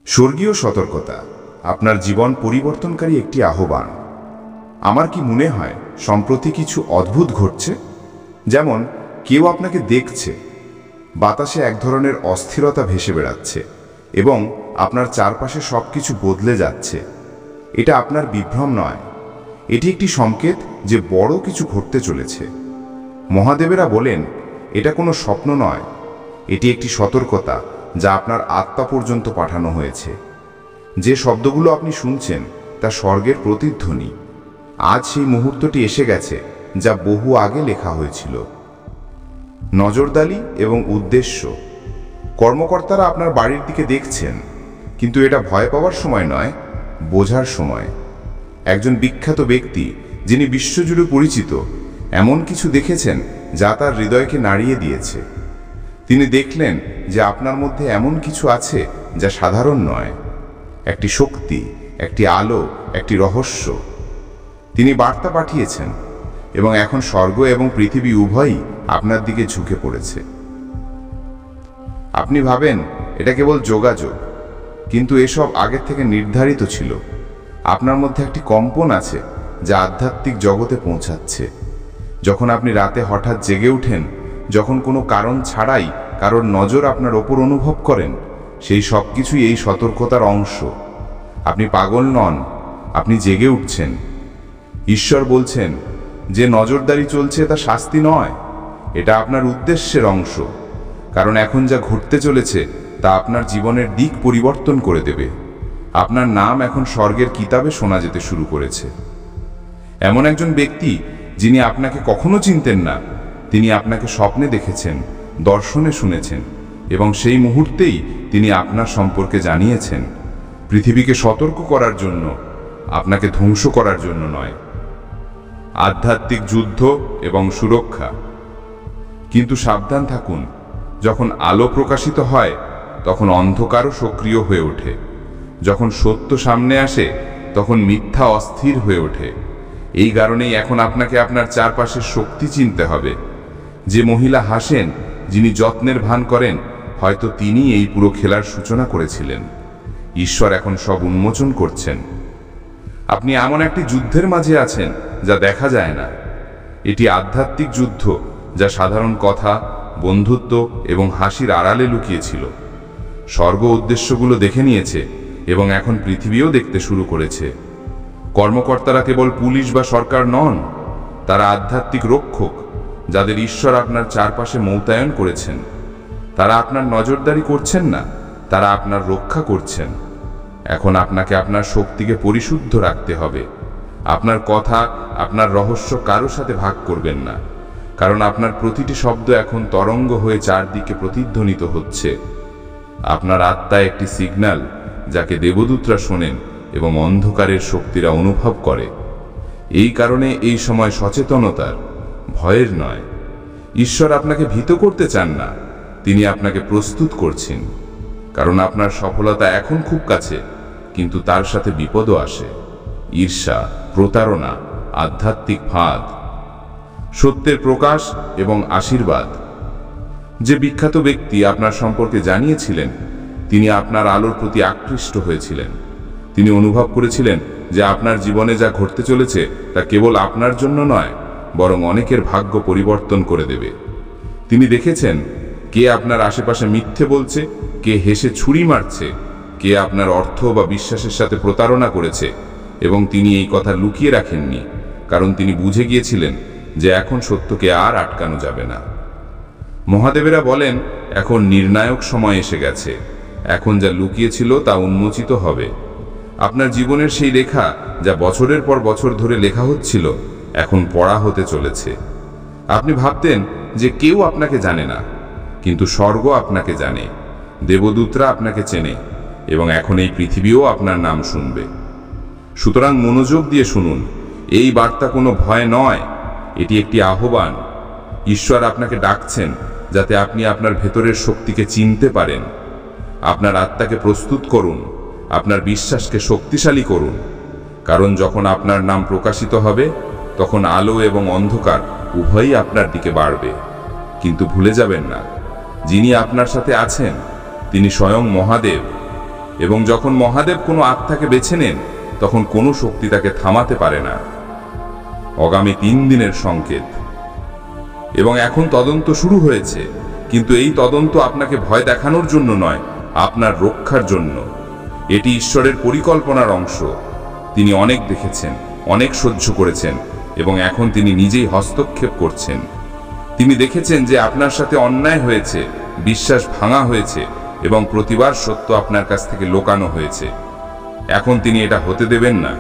স্বর্গীয় সতর্কতা আপনার জীবন পরিবর্তনকারী একটি আহ্বান। আমার কি মনে হয় সম্প্রতি কিছু অদ্ভুত ঘটছে, যেমন কেউ আপনাকে দেখছে, বাতাসে এক ধরনের অস্থিরতা ভেসে বেড়াচ্ছে এবং আপনার চারপাশে সবকিছু বদলে যাচ্ছে। এটা আপনার বিভ্রম নয়, এটি একটি সংকেত যে বড় কিছু ঘটতে চলেছে। মহাদেবেরা বলেন এটা কোনো স্বপ্ন নয়, এটি একটি সতর্কতা যা আপনার আত্মা পর্যন্ত পাঠানো হয়েছে। যে শব্দগুলো আপনি শুনছেন তা স্বর্গের প্রতিধ্বনি। আজ সেই মুহূর্তটি এসে গেছে যা বহু আগে লেখা হয়েছিল। নজরদারি এবং উদ্দেশ্য। কর্মকর্তারা আপনার বাড়ির দিকে দেখছেন, কিন্তু এটা ভয় পাওয়ার সময় নয়, বোঝার সময়। একজন বিখ্যাত ব্যক্তি যিনি বিশ্বজুড়ে পরিচিত এমন কিছু দেখেছেন যা তার হৃদয়কে নাড়িয়ে দিয়েছে। তিনি দেখলেন যে আপনার মধ্যে এমন কিছু আছে যা সাধারণ নয়, একটি শক্তি, একটি আলো, একটি রহস্য। তিনি বার্তা পাঠিয়েছেন এবং এখন স্বর্গ এবং পৃথিবী উভয়ই আপনার দিকে ঝুঁকে পড়েছে। আপনি ভাবেন এটা কেবল যোগাযোগ, কিন্তু এসব আগের থেকে নির্ধারিত ছিল। আপনার মধ্যে একটি কম্পন আছে যা আধ্যাত্মিক জগতে পৌঁছাচ্ছে। যখন আপনি রাতে হঠাৎ জেগে ওঠেন, যখন কোনো কারণ ছাড়াই কারোর নজর আপনার ওপর অনুভব করেন, সেই সব কিছুই এই সতর্কতার অংশ। আপনি পাগল নন, আপনি জেগে উঠছেন। ঈশ্বর বলছেন যে নজরদারি চলছে তা শাস্তি নয়, এটা আপনার উদ্দেশ্যের অংশ। কারণ এখন যা ঘটতে চলেছে তা আপনার জীবনের দিক পরিবর্তন করে দেবে। আপনার নাম এখন স্বর্গের কিতাবে শোনা যেতে শুরু করেছে। এমন একজন ব্যক্তি যিনি আপনাকে কখনো চিনতেন না, তিনি আপনাকে স্বপ্নে দেখেছেন, দর্শনে শুনেছেন এবং সেই মুহূর্তেই তিনি আপনার সম্পর্কে জানিয়েছেন। পৃথিবীকে সতর্ক করার জন্য, আপনাকে ধ্বংস করার জন্য নয়। আধ্যাত্মিক যুদ্ধ এবং সুরক্ষা। কিন্তু সাবধান থাকুন, যখন আলো প্রকাশিত হয় তখন অন্ধকারও সক্রিয় হয়ে ওঠে। যখন সত্য সামনে আসে তখন মিথ্যা অস্থির হয়ে ওঠে। এই কারণেই এখন আপনাকে আপনার চারপাশের শক্তি চিনতে হবে। যে মহিলা হাসেন, যিনি যত্নের ভান করেন, হয়তো তিনি এই পুরো খেলার সূচনা করেছিলেন। ঈশ্বর এখন সব উন্মোচন করছেন। আপনি এমন একটি যুদ্ধের মাঝে আছেন যা দেখা যায় না। এটি আধ্যাত্মিক যুদ্ধ যা সাধারণ কথা, বন্ধুত্ব এবং হাসির আড়ালে লুকিয়েছিল। স্বর্গ উদ্দেশ্যগুলো দেখে নিয়েছে এবং এখন পৃথিবীও দেখতে শুরু করেছে। কর্মকর্তারা কেবল পুলিশ বা সরকার নন, তারা আধ্যাত্মিক রক্ষক যাদের ঈশ্বর আপনার চারপাশে মোতায়েন করেছেন। তারা আপনার নজরদারি করছেন না, তারা আপনার রক্ষা করছেন। এখন আপনাকে আপনার শক্তিকে পরিশুদ্ধ রাখতে হবে। আপনার কথা, আপনার রহস্য কারো সাথে ভাগ করবেন না, কারণ আপনার প্রতিটি শব্দ এখন তরঙ্গ হয়ে চারদিকে প্রতিধ্বনিত হচ্ছে। আপনার আত্মা একটি সিগন্যাল যাকে দেবদূতরা শোনেন এবং অন্ধকারের শক্তিরা অনুভব করে। এই কারণে এই সময় সচেতনতার, ভয়ের নয়। ঈশ্বর আপনাকে ভীত করতে চান না, তিনি আপনাকে প্রস্তুত করছেন। কারণ আপনার সফলতা এখন খুব কাছে, কিন্তু তার সাথে বিপদও আসে। ঈর্ষা, প্রতারণা, আধ্যাত্মিক ফাঁদ। সত্যের প্রকাশ এবং আশীর্বাদ। যে বিখ্যাত ব্যক্তি আপনার সম্পর্কে জানিয়েছিলেন, তিনি আপনার আলোর প্রতি আকৃষ্ট হয়েছিলেন। তিনি অনুভব করেছিলেন যে আপনার জীবনে যা ঘটতে চলেছে তা কেবল আপনার জন্য নয়, বরং অনেকের ভাগ্য পরিবর্তন করে দেবে। তিনি দেখেছেন কে আপনার আশেপাশে মিথ্যে বলছে, কে হেসে ছুরি মারছে, কে আপনার অর্থ বা বিশ্বাসের সাথে প্রতারণা করেছে, এবং তিনি এই কথা লুকিয়ে রাখেননি, কারণ তিনি বুঝে গিয়েছিলেন যে এখন সত্যকে আর আটকানো যাবে না। মহাদেবেরা বলেন এখন নির্ণায়ক সময় এসে গেছে। এখন যা লুকিয়েছিল তা উন্মোচিত হবে। আপনার জীবনের সেই লেখা যা বছরের পর বছর ধরে লেখা হচ্ছিল, এখন পড়া হতে চলেছে। আপনি ভাবতেন যে কেউ আপনাকে জানে না, কিন্তু স্বর্গ আপনাকে জানে, দেবদূতরা আপনাকে চেনে এবং এখন এই পৃথিবীও আপনার নাম শুনবে। সুতরাং মনোযোগ দিয়ে শুনুন। এই বার্তা কোনো ভয় নয়, এটি একটি আহ্বান। ঈশ্বর আপনাকে ডাকছেন যাতে আপনি আপনার ভেতরের শক্তিকে চিনতে পারেন। আপনার আত্মাকে প্রস্তুত করুন, আপনার বিশ্বাসকে শক্তিশালী করুন। কারণ যখন আপনার নাম প্রকাশিত হবে তখন আলো এবং অন্ধকার উভয়ই আপনার দিকে বাড়বে। কিন্তু ভুলে যাবেন না, যিনি আপনার সাথে আছেন তিনি স্বয়ং মহাদেব। এবং যখন মহাদেব কোনো আত্মাকে বেছে নেন তখন কোনো শক্তি তাকে থামাতে পারে না। আগামী 3 দিনের সংকেত। এবং এখন তদন্ত শুরু হয়েছে, কিন্তু এই তদন্ত আপনাকে ভয় দেখানোর জন্য নয়, আপনার রক্ষার জন্য। এটি ঈশ্বরের পরিকল্পনার অংশ। তিনি অনেক দেখেছেন, অনেক সহ্য করেছেন, এবং এখন তিনি নিজেই হস্তক্ষেপ করছেন। তিনি দেখেছেন যে আপনার সাথে অন্যায় হয়েছে, বিশ্বাস ভাঙা হয়েছে, এবং প্রতিবার সত্য আপনার কাছ থেকে লুকানো হয়েছে। এখন তিনি এটা হতে দেবেন না।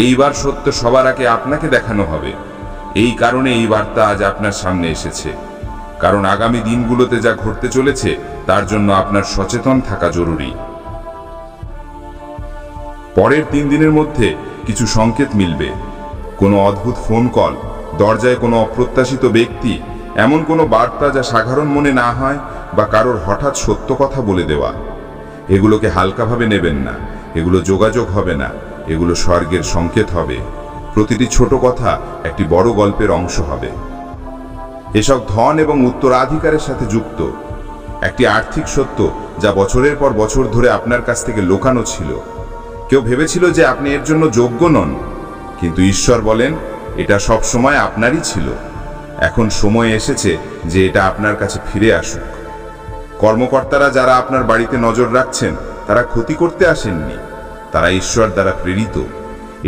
এইবার সত্য সবার আগে আপনাকে দেখানো হবে। এই কারণে এই বার্তা আজ আপনার সামনে এসেছে, কারণ আগামী দিনগুলোতে যা ঘটতে চলেছে তার জন্য আপনার সচেতন থাকা জরুরি। পরের 3 দিনের মধ্যে কিছু সংকেত মিলবে। কোনো অদ্ভুত ফোন কল, দরজায় কোনো অপ্রত্যাশিত ব্যক্তি, এমন কোনো বার্তা যা সাধারণ মনে না হয়, বা কারোর হঠাৎ সত্য কথা বলে দেওয়া। এগুলোকে হালকাভাবে নেবেন না। এগুলো যোগাযোগ হবে না, এগুলো স্বর্গের সংকেত হবে। প্রতিটি ছোট কথা একটি বড় গল্পের অংশ হবে। এসব ধন এবং উত্তরাধিকারের সাথে যুক্ত। একটি আর্থিক সত্য যা বছরের পর বছর ধরে আপনার কাছ থেকে লুকানো ছিল। কেউ ভেবেছিল যে আপনি এর জন্য যোগ্য নন, কিন্তু ঈশ্বর বলেন এটা সব সময় আপনারই ছিল। এখন সময় এসেছে যে এটা আপনার কাছে ফিরে আসুক। কর্মকর্তারা যারা আপনার বাড়িতে নজর রাখছেন তারা ক্ষতি করতে আসেননি, তারা ঈশ্বর দ্বারা প্রেরিত।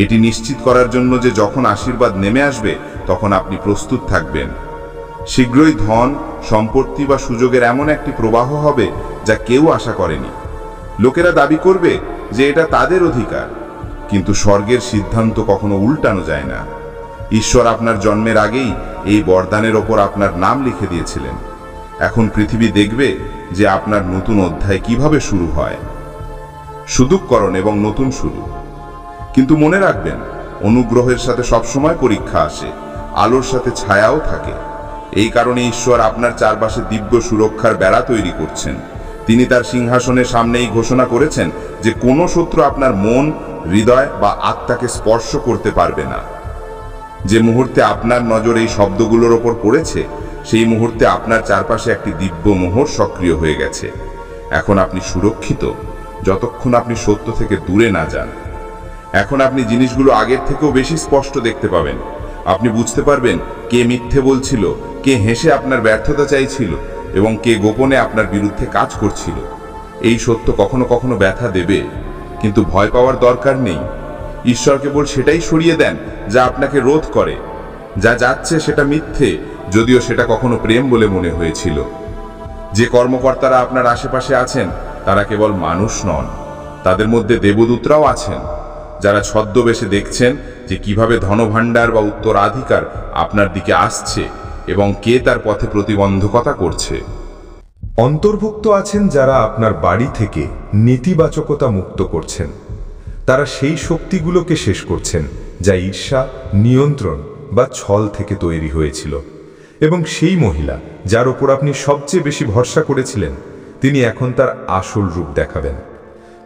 এটি নিশ্চিত করার জন্য যে যখন আশীর্বাদ নেমে আসবে তখন আপনি প্রস্তুত থাকবেন। শীঘ্রই ধন, সম্পত্তি বা সুযোগের এমন একটি প্রবাহ হবে যা কেউ আশা করেনি। লোকেরা দাবি করবে যে এটা তাদের অধিকার, কিন্তু স্বর্গের সিদ্ধান্ত কখনো উল্টানো যায় না। ঈশ্বর আপনার জন্মের আগেই এই বরদানের ওপর আপনার নাম লিখে দিয়েছিলেন। এখন পৃথিবী দেখবে যে আপনার নতুন অধ্যায় কিভাবে শুরু হয়। শুদ্ধকরণ এবং নতুন শুরু। কিন্তু মনে রাখবেন, অনুগ্রহের সাথে সবসময় পরীক্ষা আসে, আলোর সাথে ছায়াও থাকে। এই কারণে ঈশ্বর আপনার চারপাশে দিব্য সুরক্ষার বেড়া তৈরি করছেন। তিনি তার সিংহাসনের সামনেই ঘোষণা করেছেন যে কোনো শত্রু আপনার মন, হৃদয় বা আত্মাকে স্পর্শ করতে পারবে না। যে মুহূর্তে আপনার নজর এই শব্দগুলোর ওপর পড়েছে, সেই মুহূর্তে আপনার চারপাশে একটি দিব্য মোহর সক্রিয় হয়ে গেছে। এখন আপনি সুরক্ষিত, যতক্ষণ আপনি সত্য থেকে দূরে না যান। এখন আপনি জিনিসগুলো আগের থেকেও বেশি স্পষ্ট দেখতে পাবেন। আপনি বুঝতে পারবেন কে মিথ্যে বলছিল, কে হেসে আপনার ব্যর্থতা চাইছিল, এবং কে গোপনে আপনার বিরুদ্ধে কাজ করছিল। এই সত্য কখনো কখনো ব্যথা দেবে, কিন্তু ভয় পাওয়ার দরকার নেই। ঈশ্বর কেবল সেটাই সরিয়ে দেন যা আপনাকে রোধ করে। যা যাচ্ছে সেটা মিথ্যে, যদিও সেটা কখনো প্রেম বলে মনে হয়েছিল। যে কর্মকর্তারা আপনার আশেপাশে আছেন তারা কেবল মানুষ নন, তাদের মধ্যে দেবদূতরাও আছেন, যারা ছদ্মবেশে দেখছেন যে কিভাবে ধনভাণ্ডার বা উত্তরাধিকার আপনার দিকে আসছে এবং কে তার পথে প্রতিবন্ধকতা করছে। অন্তর্ভুক্ত আছেন যারা আপনার বাড়ি থেকে নেতিবাচকতা মুক্ত করছেন। তারা সেই শক্তিগুলোকে শেষ করছেন যা ঈর্ষা, নিয়ন্ত্রণ বা ছল থেকে তৈরি হয়েছিল। এবং সেই মহিলা যার উপর আপনি সবচেয়ে বেশি ভরসা করেছিলেন, তিনি এখন তার আসল রূপ দেখাবেন।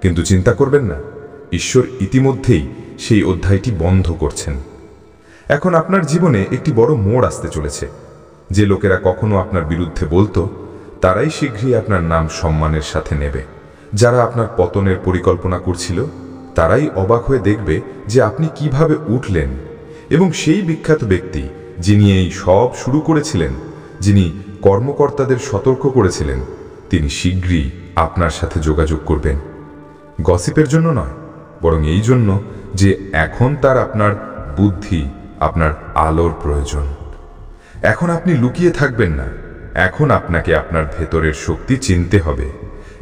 কিন্তু চিন্তা করবেন না, ঈশ্বর ইতিমধ্যেই সেই অধ্যায়টি বন্ধ করছেন। এখন আপনার জীবনে একটি বড় মোড় আসতে চলেছে। যে লোকেরা কখনো আপনার বিরুদ্ধে বলতো, তারাই শীঘ্রই আপনার নাম সম্মানের সাথে নেবে। যারা আপনার পতনের পরিকল্পনা করছিল, তারাই অবাক হয়ে দেখবে যে আপনি কিভাবে উঠলেন। এবং সেই বিখ্যাত ব্যক্তি যিনি এই সব শুরু করেছিলেন, যিনি কর্মকর্তাদের সতর্ক করেছিলেন, তিনি শীঘ্রই আপনার সাথে যোগাযোগ করবেন। গসিপের জন্য নয়, বরং এই জন্য যে এখন তার আপনার বুদ্ধি, আপনার আলোর প্রয়োজন। এখন আপনি লুকিয়ে থাকবেন না। এখন আপনাকে আপনার ভেতরের শক্তি চিনতে হবে।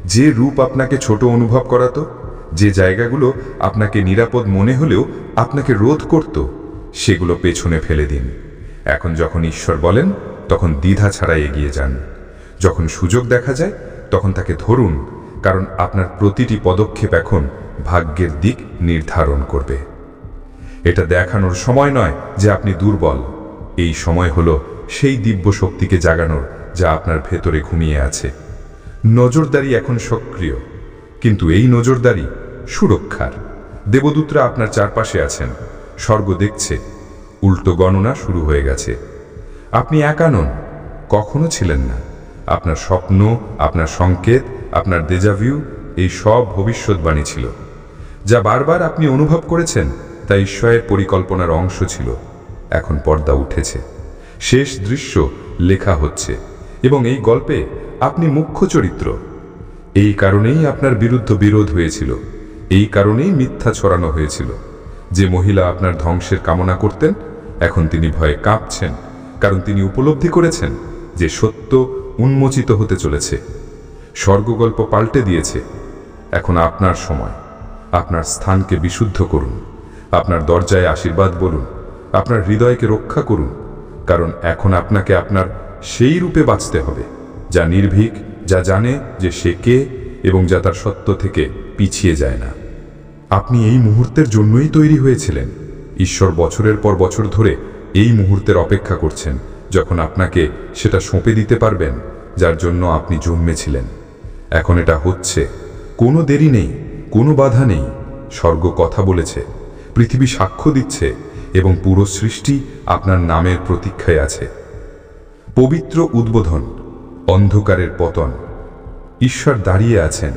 যে রূপ আপনাকে ছোট অনুভব করাতো, যে জায়গাগুলো আপনাকে নিরাপদ মনে হলেও আপনাকে রোধ করত, সেগুলো পেছনে ফেলে দিন। এখন যখন ঈশ্বর বলেন, তখন দ্বিধা ছাড়া এগিয়ে যান। যখন সুযোগ দেখা যায়, তখন তাকে ধরুন, কারণ আপনার প্রতিটি পদক্ষেপ এখন ভাগ্যের দিক নির্ধারণ করবে। এটা দেখানোর সময় নয় যে আপনি দুর্বল। এই সময় হলো সেই দিব্য শক্তিকে জাগানোর যা আপনার ভেতরে ঘুমিয়ে আছে। নজরদারি এখন সক্রিয়, কিন্তু এই নজরদারি সুরক্ষার। দেবদূতরা আপনার চারপাশে আছেন, স্বর্গ দেখছে, উল্টো গণনা শুরু হয়ে গেছে। আপনি একা নন, কখনো ছিলেন না। আপনার স্বপ্ন, আপনার সংকেত, আপনার ডেজাভিউ এই সব ভবিষ্যৎবাণী ছিল। যা বারবার আপনি অনুভব করেছেন তা ঈশ্বরের পরিকল্পনার অংশ ছিল। এখন পর্দা উঠেছে, শেষ দৃশ্য লেখা হচ্ছে, এবং এই গল্পে আপনি মুখ্য চরিত্র। এই কারণেই আপনার বিরুদ্ধে বিরোধ হয়েছিল, এই কারণেই মিথ্যা ছড়ানো হয়েছিল। যে মহিলা আপনার ধ্বংসের কামনা করতেন, এখন তিনি ভয়ে কাঁপছেন, কারণ তিনি উপলব্ধি করেছেন যে সত্য উন্মোচিত হতে চলেছে। স্বর্গগল্প পাল্টে দিয়েছে। এখন আপনার সময়। আপনার স্থানকে বিশুদ্ধ করুন, আপনার দরজায় আশীর্বাদ বলুন, আপনার হৃদয়কে রক্ষা করুন, কারণ এখন আপনাকে আপনার সেই রূপে বাঁচতে হবে যা নির্ভীক, যা জানে যে সে কে এবং যা তার সত্য থেকে পিছিয়ে যায় না। আপনি এই মুহূর্তের জন্যই তৈরি হয়েছিলেন। ঈশ্বর বছরের পর বছর ধরে এই মুহূর্তের অপেক্ষা করছেন, যখন আপনাকে সেটা সঁপে দিতে পারবেন যার জন্য আপনি জন্মেছিলেন। এখন এটা হচ্ছে। কোনো দেরি নেই, কোনো বাধা নেই। স্বর্গ কথা বলেছে, পৃথিবী সাক্ষ্য দিচ্ছে, এবং পুরো সৃষ্টি আপনার নামের প্রতীক্ষায় আছে। পবিত্র উদ্বোধন, অন্ধকারের পতন। ঈশ্বর দাঁড়িয়ে আছেন,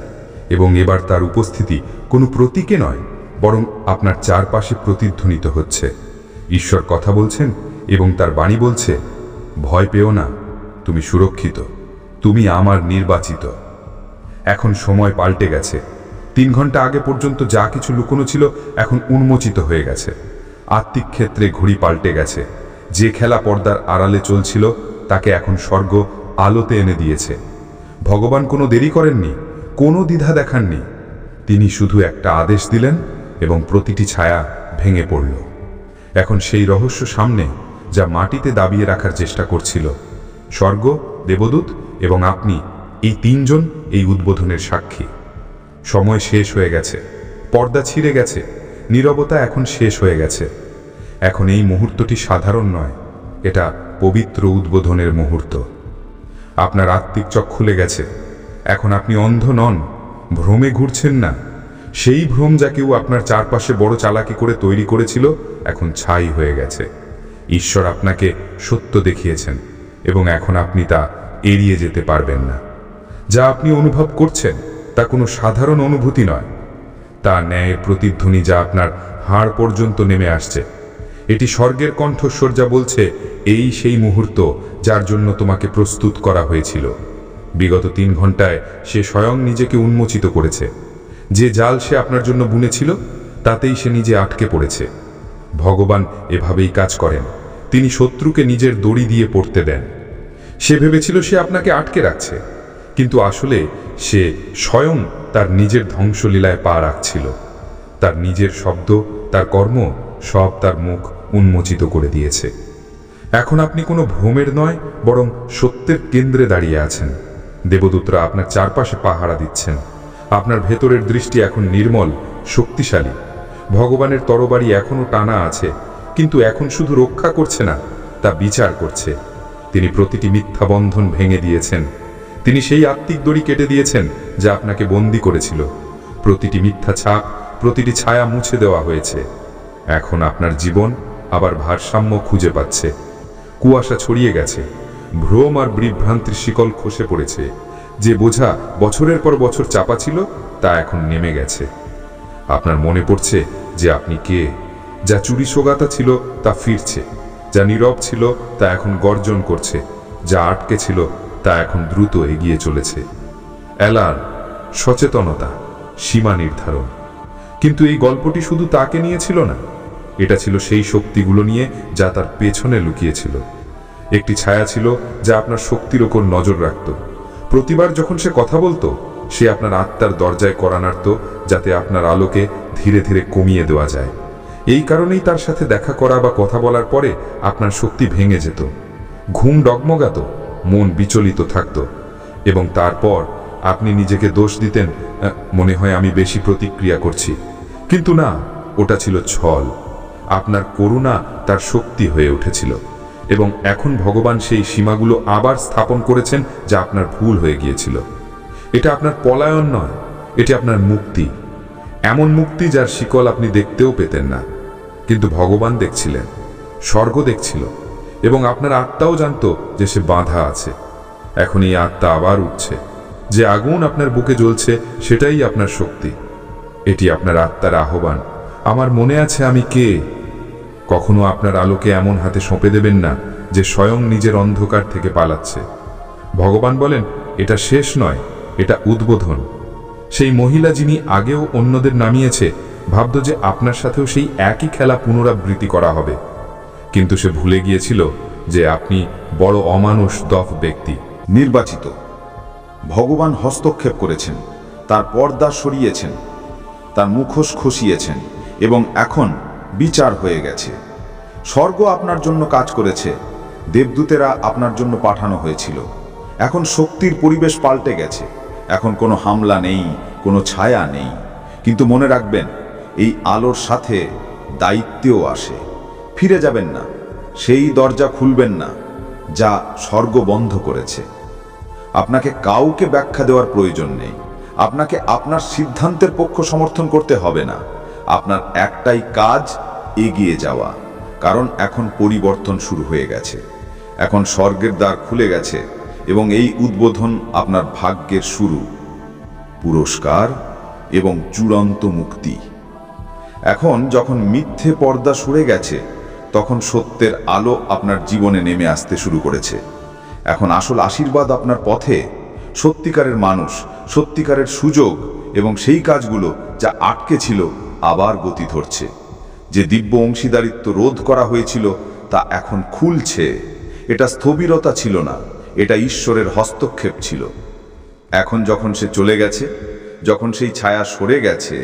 এবং এবার তার উপস্থিতি কোনো প্রতীকে নয়, বরং আপনার চারপাশে প্রতিধ্বনিত হচ্ছে। ঈশ্বর কথা বলছেন, এবং তার বাণী বলছে, ভয় পেও না, তুমি সুরক্ষিত, তুমি আমার নির্বাচিত। এখন সময় পাল্টে গেছে। 3 ঘন্টা আগে পর্যন্ত যা কিছু লুকোনো ছিল এখন উন্মোচিত হয়ে গেছে। আত্মিক ক্ষেত্রে ঘড়ি পাল্টে গেছে। যে খেলা পর্দার আড়ালে চলছিল তাকে এখন স্বর্গ আলোতে এনে দিয়েছে। ভগবান কোনো দেরি করেননি, কোনো দ্বিধা দেখাননি। তিনি শুধু একটা আদেশ দিলেন এবং প্রতিটি ছায়া ভেঙে পড়ল। এখন সেই রহস্য সামনে যা মাটিতে দাবিয়ে রাখার চেষ্টা করছিল। স্বর্গ, দেবদূত এবং আপনি, এই 3 জন এই উদ্বোধনের সাক্ষী। সময় শেষ হয়ে গেছে, পর্দা ছিঁড়ে গেছে, নীরবতা এখন শেষ হয়ে গেছে। এখন এই মুহূর্তটি সাধারণ নয়, এটা পবিত্র উদ্বোধনের মুহূর্ত। আপনার আত্মিক চোখ খুলে গেছে। এখন আপনি অন্ধ নন, ভ্রমে ঘুরছেন না। সেই ভ্রম যা কেউ আপনার চারপাশে বড় চালাকি করে তৈরি করেছিল এখন ছাই হয়ে গেছে। ঈশ্বর আপনাকে সত্য দেখিয়েছেন, এবং এখন আপনি তা এড়িয়ে যেতে পারবেন না। যা আপনি অনুভব করছেন তা কোনো সাধারণ অনুভূতি নয়, তা ন্যায়ের প্রতিধ্বনি যা আপনার হাড় পর্যন্ত নেমে আসছে। এটি স্বর্গের কণ্ঠস্বর যা বলছে, এই সেই মুহূর্ত যার জন্য তোমাকে প্রস্তুত করা হয়েছিল। বিগত 3 ঘন্টায় সে স্বয়ং নিজেকে উন্মোচিত করেছে। যে জাল সে আপনার জন্য বুনেছিল তাতেই সে নিজে আটকে পড়েছে। ভগবান এভাবেই কাজ করেন। তিনি শত্রুকে নিজের দড়ি দিয়ে পড়তে দেন। সে ভেবেছিল সে আপনাকে আটকে রাখছে, কিন্তু আসলে সে স্বয়ং তার নিজের ধ্বংসলীলায় পা রাখছিল। তার নিজের শব্দ, তার কর্ম, সব তার মুখ উন্মোচিত করে দিয়েছে। এখন আপনি কোনো ভ্রমের নয়, বরং সত্যের কেন্দ্রে দাঁড়িয়ে আছেন। দেবদূতরা আপনার চারপাশে পাহারা দিচ্ছেন। আপনার ভেতরের দৃষ্টি এখন নির্মল, শক্তিশালী। ভগবানের তরবারি এখনও টানা আছে, কিন্তু এখন শুধু রক্ষা করছে না, তা বিচার করছে। তিনি প্রতিটি মিথ্যা বন্ধন ভেঙে দিয়েছেন। তিনি সেই আত্মিক দড়ি কেটে দিয়েছেন যা আপনাকে বন্দী করেছিল। প্রতিটি মিথ্যা ছাপ, প্রতিটি ছায়া মুছে দেওয়া হয়েছে। এখন আপনার জীবন আবার ভারসাম্য খুঁজে পাচ্ছে। কুয়াশা ছড়িয়ে গেছে, ভ্রম আর বিভ্রান্তির শিকল খসে পড়েছে। যে বোঝা বছরের পর বছর চাপা ছিল তা এখন নেমে গেছে। আপনার মনে পড়ছে যে আপনি কে। যা চুরি সোগাতা ছিল তা ফিরছে, যা নীরব ছিল তা এখন গর্জন করছে, যা আটকে ছিল তা এখন দ্রুত এগিয়ে চলেছে। অ্যালার্ম, সচেতনতা, সীমা নির্ধারণ। কিন্তু এই গল্পটি শুধু তাকে নিয়ে ছিল না, এটা ছিল সেই শক্তিগুলো নিয়ে যা তার পেছনে লুকিয়েছিল। একটি ছায়া ছিল যা আপনার শক্তির ওপর নজর রাখত। প্রতিবার যখন সে কথা বলতো, সে আপনার আত্মার দরজায় কড়া নাড়ত, যাতে আপনার আলোকে ধীরে ধীরে কমিয়ে দেওয়া যায়। এই কারণেই তার সাথে দেখা করা বা কথা বলার পরে আপনার শক্তি ভেঙে যেত, ঘুম ডগমগাত, মন বিচলিত থাকত, এবং তারপর আপনি নিজেকে দোষ দিতেন, মনে হয় আমি বেশি প্রতিক্রিয়া করছি। কিন্তু না, ওটা ছিল ছল। আপনার করুণা তার শক্তি হয়ে উঠেছিল, এবং এখন ভগবান সেই সীমাগুলো আবার স্থাপন করেছেন যা আপনার ভুল হয়ে গিয়েছিল। এটা আপনার পলায়ন নয়, এটি আপনার মুক্তি। এমন মুক্তি যার শিকল আপনি দেখতেও পেতেন না, কিন্তু ভগবান দেখছিলেন, স্বর্গ দেখছিল, এবং আপনার আত্মাও জানত যে সে বাঁধা আছে। এখন এই আত্মা আবার উঠছে, যে আগুন আপনার বুকে জ্বলছে সেটাই আপনার শক্তি। এটি আপনার আত্মার আহ্বান, আমার মনে আছে আমি কে। কখনো আপনার আলোকে এমন হাতে সঁপে দেবেন না যে স্বয়ং নিজের অন্ধকার থেকে পালাচ্ছে। ভগবান বলেন, এটা শেষ নয়, এটা উদ্বোধন। সেই মহিলা যিনি আগেও অন্যদের নামিয়েছে ভাবত যে আপনার সাথেও সেই একই খেলা পুনরাবৃত্তি করা হবে, কিন্তু সে ভুলে গিয়েছিল যে আপনি বড় অমানুষ দফ ব্যক্তি। নির্বাচিত ভগবান হস্তক্ষেপ করেছেন, তার পর্দা সরিয়েছেন, তার মুখোশ খসিয়েছেন এবং এখন বিচার হয়ে গেছে। স্বর্গ আপনার জন্য কাজ করেছে, দেবদূতেরা আপনার জন্য পাঠানো হয়েছিল। এখন শক্তির পরিবেশ পাল্টে গেছে। এখন কোনো হামলা নেই, কোনো ছায়া নেই। কিন্তু মনে রাখবেন, এই আলোর সাথে দায়িত্বও আসে। ফিরে যাবেন না, সেই দরজা খুলবেন না যা স্বর্গ বন্ধ করেছে। আপনাকে কাউকে ব্যাখ্যা দেওয়ার প্রয়োজন নেই। আপনাকে আপনার সিদ্ধান্তের পক্ষ সমর্থন করতে হবে না। আপনার একটাই কাজ, এগিয়ে যাওয়া। কারণ এখন পরিবর্তন শুরু হয়ে গেছে। এখন স্বর্গের দ্বার খুলে গেছে এবং এই উদ্বোধন আপনার ভাগ্যের শুরু, পুরস্কার এবং চূড়ান্ত মুক্তি। এখন যখন মিথ্যে পর্দা সরে গেছে, তখন সত্যের আলো আপনার জীবনে নেমে আসতে শুরু করেছে। এখন আসল আশীর্বাদ আপনার পথে, সত্যিকারের মানুষ, সত্যিকারের সুযোগ এবং সেই কাজগুলো যা আটকে ছিল আবার গতি ধরছে। যে দিব্য অংশীদারিত্ব রোধ করা হয়েছিল তা এখন খুলছে। এটা স্থবিরতা ছিল না, এটা ঈশ্বরের হস্তক্ষেপ ছিল। এখন যখন সে চলে গেছে, যখন সেই ছায়া সরে গেছে,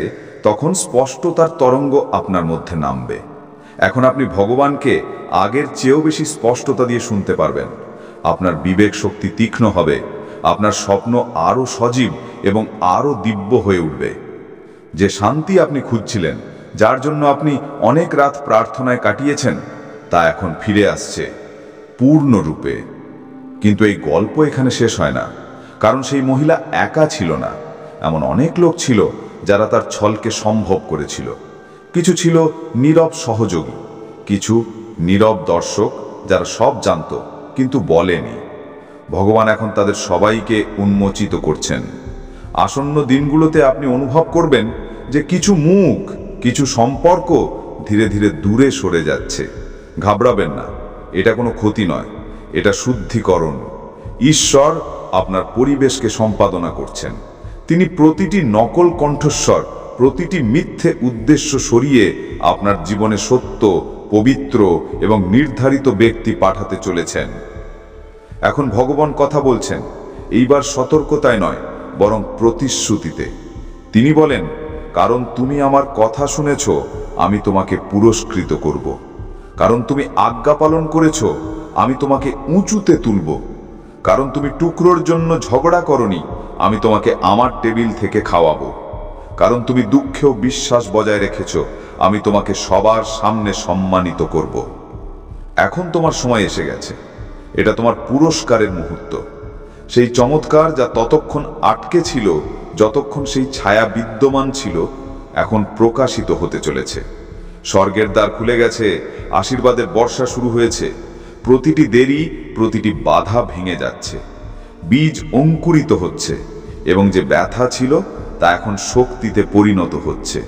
তখন স্পষ্টতার তরঙ্গ আপনার মধ্যে নামবে। এখন আপনি ভগবানকে আগের চেয়েও বেশি স্পষ্টতা দিয়ে শুনতে পারবেন। আপনার বিবেক শক্তি তীক্ষ্ণ হবে, আপনার স্বপ্ন আরও সজীব এবং আরও দিব্য হয়ে উঠবে। যে শান্তি আপনি খুঁজছিলেন, যার জন্য আপনি অনেক রাত প্রার্থনায় কাটিয়েছেন, তা এখন ফিরে আসছে পূর্ণরূপে। কিন্তু এই গল্প এখানে শেষ হয় না, কারণ সেই মহিলা একা ছিল না। এমন অনেক লোক ছিল যারা তার ছলকে সম্ভব করেছিল। কিছু ছিল নীরব সহযোগী, কিছু নীরব দর্শক যারা সব জানত কিন্তু বলেনি। ভগবান এখন তাদের সবাইকে উন্মোচিত করছেন। আসন্ন দিনগুলোতে আপনি অনুভব করবেন যে কিছু মুখ, কিছু সম্পর্ক ধীরে ধীরে দূরে সরে যাচ্ছে। ঘাবড়াবেন না, এটা কোনো ক্ষতি নয়, এটা শুদ্ধিকরণ। ঈশ্বর আপনার পরিবেশকে সম্পাদনা করছেন। তিনি প্রতিটি নকল কণ্ঠস্বর, প্রতিটি মিথ্যে উদ্দেশ্য সরিয়ে আপনার জীবনে সত্য, পবিত্র এবং নির্ধারিত ব্যক্তি পাঠাতে চলেছেন। এখন ভগবান কথা বলছেন, এইবার সতর্কতায় নয় বরং প্রতিশ্রুতিতে। তিনি বলেন, কারণ তুমি আমার কথা শুনেছ, আমি তোমাকে পুরস্কৃত করব। কারণ তুমি আজ্ঞা পালন করেছ, আমি তোমাকে উঁচুতে তুলব। কারণ তুমি টুকরোর জন্য ঝগড়া করনি, আমি তোমাকে আমার টেবিল থেকে খাওয়াবো। কারণ তুমি দুঃখেও বিশ্বাস বজায় রেখেছ, আমি তোমাকে সবার সামনে সম্মানিত করব। এখন তোমার সময় এসে গেছে। এটা তোমার পুরস্কারের মুহূর্ত। সেই চমৎকার যা ততক্ষণ আটকে ছিল, যতক্ষণ সেই ছায়া বিদ্যমান ছিল, এখন প্রকাশিত হতে চলেছে। স্বর্গের দ্বার খুলে গেছে, আশীর্বাদের বর্ষা শুরু হয়েছে। প্রতিটি দেরি, প্রতিটি বাধা ভেঙে যাচ্ছে। বীজ অঙ্কুরিত হচ্ছে এবং যে ব্যথা ছিল তা এখন শক্তিতে পরিণত হচ্ছে।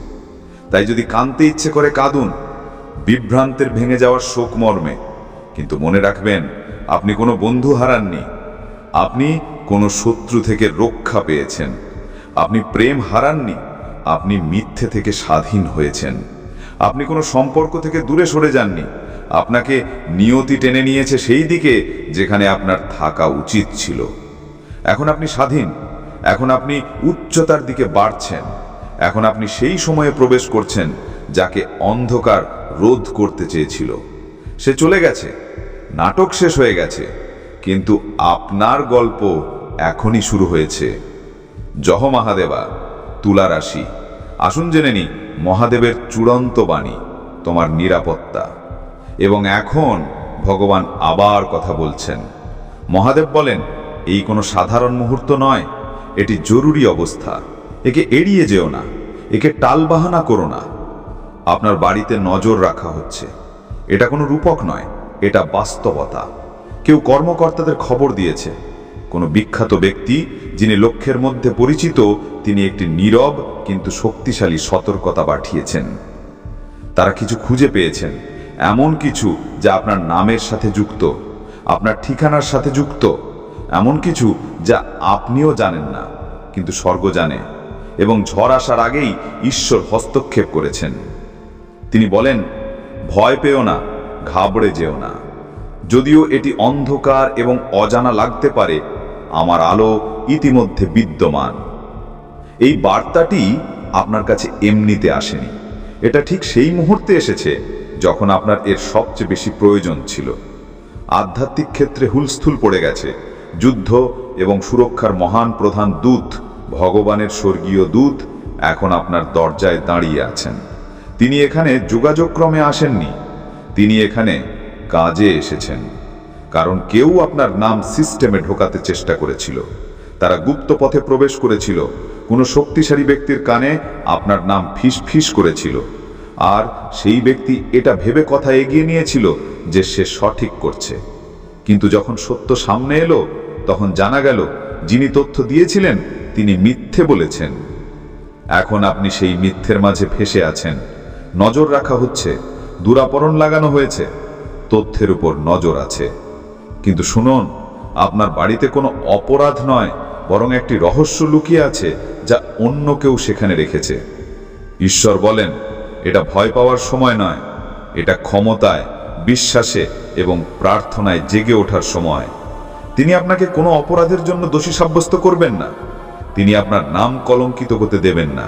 তাই যদি কাঁদতে ইচ্ছে করে কাঁদুন, বিভ্রান্তের ভেঙে যাওয়ার শোক মর্মে। কিন্তু মনে রাখবেন, আপনি কোনো বন্ধু হারাননি, আপনি কোনো শত্রু থেকে রক্ষা পেয়েছেন। আপনি প্রেম হারাননি, আপনি মিথ্যে থেকে স্বাধীন হয়েছেন। আপনি কোনো সম্পর্ক থেকে দূরে সরে যাননি, আপনাকে নিয়তি টেনে নিয়েছে সেই দিকে যেখানে আপনার থাকা উচিত ছিল। এখন আপনি স্বাধীন, এখন আপনি উচ্চতার দিকে বাড়ছেন। এখন আপনি সেই সময়ে প্রবেশ করছেন যাকে অন্ধকার রোধ করতে চেয়েছিল। সে চলে গেছে, নাটক শেষ হয়ে গেছে, কিন্তু আপনার গল্প এখনই শুরু হয়েছে। জয় মহাদেবা। তুলা রাশি, আসুন জেনে নিই মহাদেবের চূড়ান্ত বাণী, তোমার নিরাপত্তা। এবং এখন ভগবান আবার কথা বলছেন। মহাদেব বলেন, এই কোনো সাধারণ মুহূর্ত নয়, এটি জরুরি অবস্থা। একে এড়িয়ে যেও না, একে টালবাহানা করো না। আপনার বাড়িতে নজর রাখা হচ্ছে। এটা কোনো রূপক নয়, এটা বাস্তবতা। কেউ কর্মকর্তাদের খবর দিয়েছে, কোনো বিখ্যাত ব্যক্তি যিনি লক্ষ্যের মধ্যে পরিচিত, তিনি একটি নীরব কিন্তু শক্তিশালী সতর্কতা পাঠিয়েছেন। তারা কিছু খুঁজে পেয়েছেন, এমন কিছু যা আপনার নামের সাথে যুক্ত, আপনার ঠিকানার সাথে যুক্ত, এমন কিছু যা আপনিও জানেন না কিন্তু স্বর্গ জানে। এবং ঝড় আসার আগেই ঈশ্বর হস্তক্ষেপ করেছেন। তিনি বলেন, ভয় পেও না, ঘাবড়ে যেও না। যদিও এটি অন্ধকার এবং অজানা লাগতে পারে, আমার আলো ইতিমধ্যে বিদ্যমান। এই বার্তাটি আপনার কাছে এমনিতে আসেনি, এটা ঠিক সেই মুহূর্তে এসেছে যখন আপনার এর সবচেয়ে বেশি প্রয়োজন ছিল। আধ্যাত্মিক ক্ষেত্রে হুলস্থুল পড়ে গেছে। যুদ্ধ এবং সুরক্ষার মহান প্রধান দূত, ভগবানের স্বর্গীয় দূত, এখন আপনার দরজায় দাঁড়িয়ে আছেন। তিনি এখানে যোগাযোগক্রমে আসেননি, তিনি এখানে কাজে এসেছেন। কারণ কেউ আপনার নাম সিস্টেমে ঢোকাতে চেষ্টা করেছিল, তারা গুপ্ত পথে প্রবেশ করেছিল, কোনো শক্তিশালী ব্যক্তির কানে আপনার নাম ফিস ফিস করেছিল, আর সেই ব্যক্তি এটা ভেবে কথা এগিয়ে নিয়েছিল যে সে সঠিক করছে। কিন্তু যখন সত্য সামনে এলো, তখন জানা গেল যিনি তথ্য দিয়েছিলেন তিনি মিথ্যে বলেছেন। এখন আপনি সেই মিথ্যের মাঝে ফেসে আছেন। নজর রাখা হচ্ছে, দূরাপরণ লাগানো হয়েছে, তথ্যের উপর নজর আছে। কিন্তু শুনুন, আপনার বাড়িতে কোনো অপরাধ নয়, বরং একটি রহস্য লুকিয়ে আছে যা অন্য কেউ সেখানে রেখেছে। ঈশ্বর বলেন, এটা ভয় পাওয়ার সময় নয়, এটা ক্ষমতায়, বিশ্বাসে এবং প্রার্থনায় জেগে ওঠার সময়। তিনি আপনাকে কোনো অপরাধের জন্য দোষী সাব্যস্ত করবেন না, তিনি আপনার নাম কলঙ্কিত হতে দেবেন না।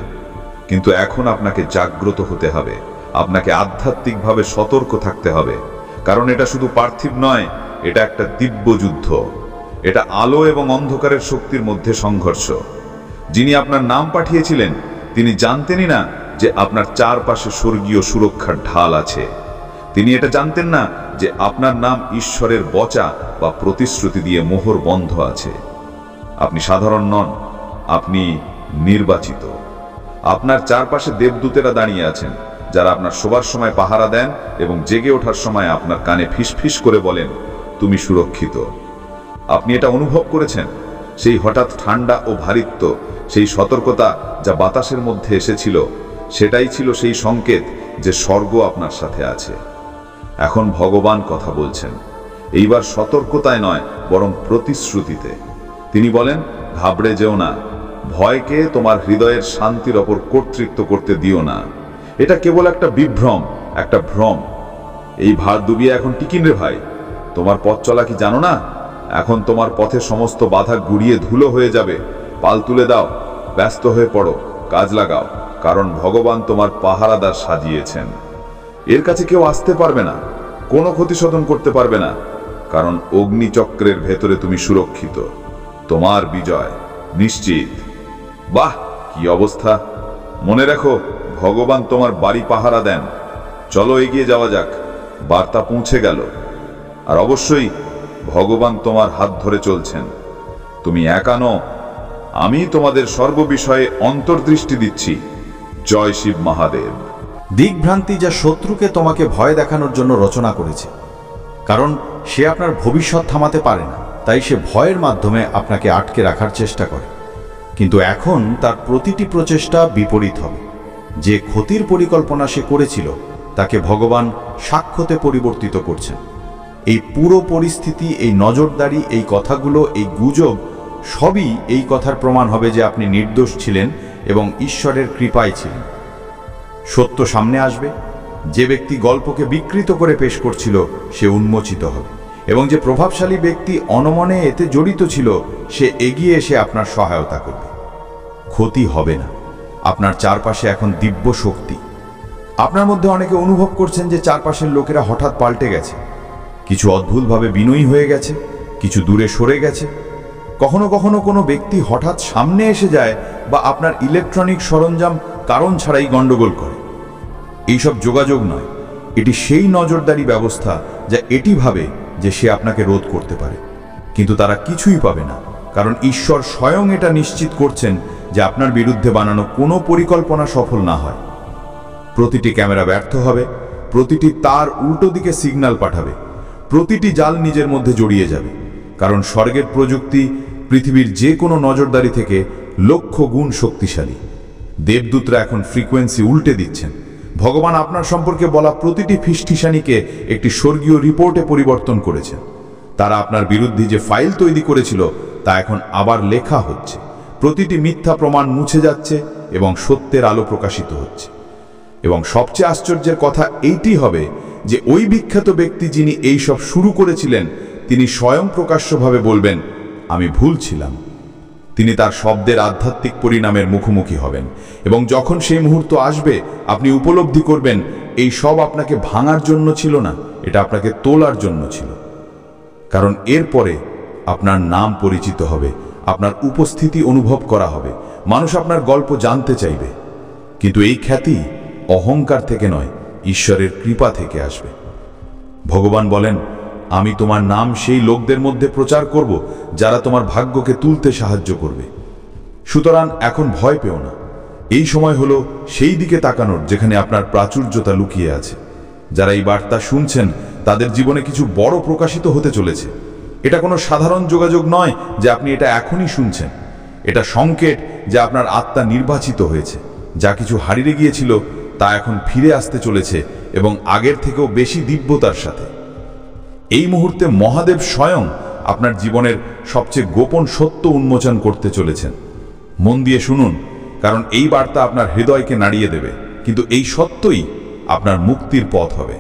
কিন্তু এখন আপনাকে জাগ্রত হতে হবে, আপনাকে আধ্যাত্মিকভাবে সতর্ক থাকতে হবে। কারণ এটা শুধু পার্থিব নয়, এটা একটা দিব্য যুদ্ধ। এটা আলো এবং অন্ধকারের শক্তির মধ্যে সংঘর্ষ। যিনি আপনার নাম পাঠিয়েছিলেন তিনি জানতেনই না যে আপনার চারপাশে স্বর্গীয় সুরক্ষার ঢাল আছে। তিনি এটা জানতেন না যে আপনার নাম ঈশ্বরের বচা বা প্রতিশ্রুতি দিয়ে মোহর বন্ধ আছে। আপনি সাধারণ নন, আপনি নির্বাচিত। আপনার চারপাশে দেবদূতেরা দাঁড়িয়ে আছেন, যারা আপনার শোবার সময় পাহারা দেন এবং জেগে ওঠার সময় আপনার কানে ফিসফিস করে বলেন, তুমি সুরক্ষিত। আপনি এটা অনুভব করেছেন, সেই হঠাৎ ঠান্ডা ও ভারিত্ব, সেই সতর্কতা যা বাতাসের মধ্যে এসেছিল, সেটাই ছিল সেই সংকেত যে স্বর্গ আপনার সাথে আছে। এখন ভগবান কথা বলছেন, এইবার সতর্কতায় নয় বরং প্রতিশ্রুতিতে। তিনি বলেন, ঘাবড়ে যেও না, ভয়কে তোমার হৃদয়ের শান্তির ওপর কর্তৃত্ব করতে দিও না। এটা কেবল একটা বিভ্রম, একটা ভ্রম। এই ভার ডুবিয়ে এখন টিকিন রে ভাই, তোমার পথ চলা কি জানো না? এখন তোমার পথে সমস্ত বাধা গুড়িয়ে ধুলো হয়ে যাবে। পাল তুলে দাও, ব্যস্ত হয়ে পড়ো, কাজ লাগাও, কারণ ভগবান তোমার পাহারাদার সাজিয়েছেন। এর কাছে কেউ আসতে পারবে না, কোনো ক্ষতিসাধন করতে পারবে না, কারণ অগ্নিচক্রের ভেতরে তুমি সুরক্ষিত। তোমার বিজয় নিশ্চিত। বাহ, কি অবস্থা! মনে রাখো, ভগবান তোমার বাড়ি পাহারা দেন। চলো এগিয়ে যাওয়া যাক, বার্তা পৌঁছে গেল। আর অবশ্যই ভগবান তোমার হাত ধরে চলছেন। তুমি একা নও, আমি তোমাদের সর্ববিষয়ে অন্তর্দৃষ্টি দিচ্ছি। জয় শিব মহাদেব। দিকভ্রান্তি যা শত্রুকে তোমাকে ভয় দেখানোর জন্য রচনা করেছে, কারণ সে আপনার ভবিষ্যৎ থামাতে পারে না, তাই সে ভয়ের মাধ্যমে আপনাকে আটকে রাখার চেষ্টা করে। কিন্তু এখন তার প্রতিটি প্রচেষ্টা বিপরীত হবে। যে ক্ষতির পরিকল্পনা সে করেছিল তাকে ভগবান সাক্ষ্যতে পরিবর্তিত করছেন। এই পুরো পরিস্থিতি, এই নজরদারি, এই কথাগুলো, এই গুজব সবই এই কথার প্রমাণ হবে যে আপনি নির্দোষ ছিলেন এবং ঈশ্বরের কৃপায় ছিলেন। সত্য সামনে আসবে। যে ব্যক্তি গল্পকে বিকৃত করে পেশ করছিল সে উন্মোচিত হবে, এবং যে প্রভাবশালী ব্যক্তি অনমনে এতে জড়িত ছিল সে এগিয়ে এসে আপনার সহায়তা করবে। ক্ষতি হবে না। আপনার চারপাশে এখন দিব্য শক্তি। আপনার মধ্যে অনেকে অনুভব করছেন যে চারপাশের লোকেরা হঠাৎ পাল্টে গেছে, কিছু অদ্ভুতভাবে বিনয়ী হয়ে গেছে, কিছু দূরে সরে গেছে। কখনো কখনো কোনো ব্যক্তি হঠাৎ সামনে এসে যায় বা আপনার ইলেকট্রনিক সরঞ্জাম কারণ ছাড়াই গণ্ডগোল করে। এইসব যোগাযোগ নয়, এটি সেই নজরদারি ব্যবস্থা যা এটি ভাবে যে সে আপনাকে রোধ করতে পারে, কিন্তু তারা কিছুই পাবে না, কারণ ঈশ্বর স্বয়ং এটা নিশ্চিত করছেন যে আপনার বিরুদ্ধে বানানো কোনো পরিকল্পনা সফল না হয়। প্রতিটি ক্যামেরা ব্যর্থ হবে, প্রতিটি তার উল্টো দিকে সিগন্যাল পাঠাবে, প্রতিটি জাল নিজের মধ্যে জড়িয়ে যাবে, কারণ স্বর্গের প্রযুক্তি পৃথিবীর যে কোনো নজরদারি থেকে লক্ষ গুণ শক্তিশালী। দেবদূতরা এখন ফ্রিকোয়েন্সি উল্টে দিচ্ছেন। ভগবান আপনার সম্পর্কে বলা প্রতিটি ফিসফিসানিকে একটি স্বর্গীয় রিপোর্টে পরিবর্তন করেছেন। তারা আপনার বিরুদ্ধে যে ফাইল তৈরি করেছিল তা এখন আবার লেখা হচ্ছে। প্রতিটি মিথ্যা প্রমাণ মুছে যাচ্ছে এবং সত্যের আলো প্রকাশিত হচ্ছে। এবং সবচেয়ে আশ্চর্যের কথা এইটি হবে যে ওই বিখ্যাত ব্যক্তি যিনি এই সব শুরু করেছিলেন তিনি স্বয়ং প্রকাশ্যভাবে বলবেন, আমি ভুল ছিলাম। তিনি তার শব্দের আধ্যাত্মিক পরিণামের মুখোমুখি হবেন এবং যখন সেই মুহূর্ত আসবে আপনি উপলব্ধি করবেন এই সব আপনাকে ভাঙার জন্য ছিল না, এটা আপনাকে তোলার জন্য ছিল। কারণ এরপরে আপনার নাম পরিচিত হবে, আপনার উপস্থিতি অনুভব করা হবে, মানুষ আপনার গল্প জানতে চাইবে। কিন্তু এই খ্যাতি অহংকার থেকে নয়, ঈশ্বরের কৃপা থেকে আসবে। ভগবান বলেন, আমি তোমার নাম সেই লোকদের মধ্যে প্রচার করব যারা তোমার ভাগ্যকে তুলতে সাহায্য করবে। সুতরাং এখন ভয় পেও না। এই সময় হলো সেই দিকে তাকানোর যেখানে আপনার প্রাচুর্যতা লুকিয়ে আছে। যারা এই বার্তা শুনছেন তাদের জীবনে কিছু বড় প্রকাশিত হতে চলেছে। এটা কোনো সাধারণ যোগাযোগ নয় যে আপনি এটা এখনই শুনছেন। এটা সংকেত যে আপনার আত্মা নির্বাচিত হয়েছে। যা কিছু হারিয়ে গিয়েছিল তা এখন ফিরে আসতে চলেছে এবং আগের থেকেও বেশি দিব্যতার সাথে। এই মুহূর্তে মহাদেব স্বয়ং আপনার জীবনের সবচেয়ে গোপন সত্য উন্মোচন করতে চলেছেন। মন দিয়ে শুনুন, কারণ এই বার্তা আপনার হৃদয়কে নাড়িয়ে দেবে, কিন্তু এই সত্যই আপনার মুক্তির পথ হবে।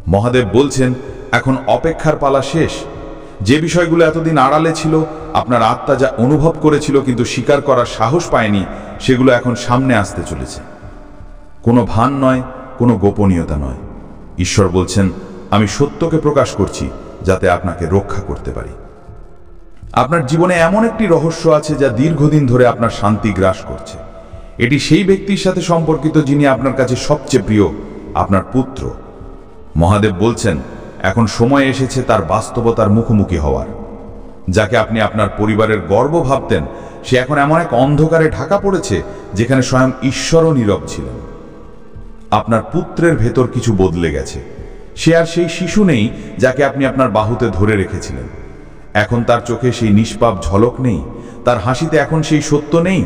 মহাদেব বলছেন, এখন অপেক্ষার পালা শেষ। যে বিষয়গুলো এতদিন আড়ালে ছিল, আপনার আত্মা যা অনুভব করেছিল কিন্তু স্বীকার করার সাহস পায়নি, সেগুলো এখন সামনে আসতে চলেছে। কোনো ভান নয়, কোনো গোপনীয়তা নয়। ঈশ্বর বলছেন, আমি সত্যকে প্রকাশ করছি যাতে আপনাকে রক্ষা করতে পারি। আপনার জীবনে এমন একটি রহস্য আছে যা দীর্ঘদিন ধরে আপনার শান্তি গ্রাস করছে। এটি সেই ব্যক্তির সাথে সম্পর্কিত যিনি আপনার কাছে সবচেয়ে প্রিয়, আপনার পুত্র। মহাদেব বলছেন, এখন সময় এসেছে তার বাস্তবতার মুখোমুখি হওয়ার। যাকে আপনি আপনার পরিবারের গর্ব ভাবতেন, সে এখন এমন এক অন্ধকারে ঢাকা পড়েছে যেখানে স্বয়ং ঈশ্বরও নীরব ছিলেন। আপনার পুত্রের ভেতর কিছু বদলে গেছে। সে আর সেই শিশু নেই যাকে আপনি আপনার বাহুতে ধরে রেখেছিলেন। এখন তার চোখে সেই নিষ্পাপ ঝলক নেই, তার হাসিতে এখন সেই সত্য নেই।